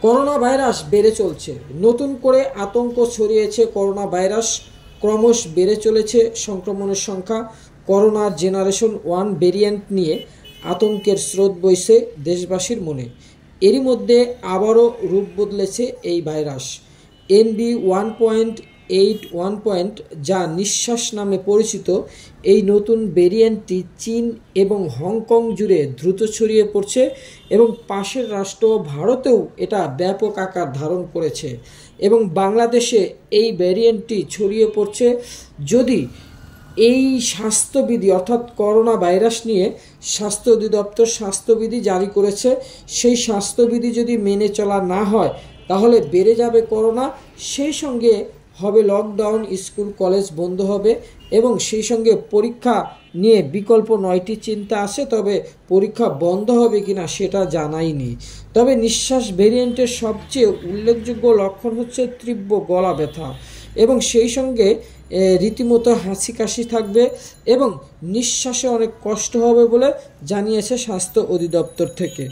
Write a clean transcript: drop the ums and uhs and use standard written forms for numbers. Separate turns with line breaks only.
Corona virus বেড়ে চলছে। নতুন করে আতঙ্ক ছড়িয়েছে করোনা ভাইরাস। ক্রমশ বেড়ে চলেছে সংক্রমণের সংখ্যা। করোনা জেনারেশন 1 ভেরিয়েন্ট নিয়ে আতঙ্কের স্রোত বইছে দেশবাসীর মনে। এরই মধ্যে আবারও রূপ বদলেছে এই ভাইরাস। NB.1.8 যা নিঃশ্বাস নামে পরিচিত, এই নতুন ভেরিয়েন্টটি চীন এবং হংকং জুড়ে দ্রুত ছড়িয়ে পড়ছে এবং পাশের রাষ্ট্র ভারতেও এটা ব্যাপক আকার ধারণ করেছে এবং বাংলাদেশে এই ভ্যারিয়েন্টটি ছড়িয়ে পড়ছে। যদি এই স্বাস্থ্যবিধি অর্থাৎ করোনা ভাইরাস নিয়ে স্বাস্থ্য অধিদপ্তর স্বাস্থ্যবিধি জারি করেছে, সেই স্বাস্থ্যবিধি যদি মেনে চলা না হয় তাহলে বেড়ে যাবে করোনা, সেই সঙ্গে হবে লকডাউন, স্কুল কলেজ বন্ধ হবে এবং সেই সঙ্গে পরীক্ষা নিয়ে বিকল্প 9টি চিন্তা আছে, তবে পরীক্ষা বন্ধ হবে কিনা সেটা জানাই নেই। তবে নিঃশ্বাস ভেরিয়েন্টের সবচেয়ে উল্লেখযোগ্য লক্ষণ হচ্ছে তীব্র গলা ব্যথা এবং সেই সঙ্গে রীতিমতো হাঁচি কাশি থাকবে এবং নিঃশ্বাসে অনেক কষ্ট হবে বলে জানিয়েছে স্বাস্থ্য অধিদপ্তর থেকে।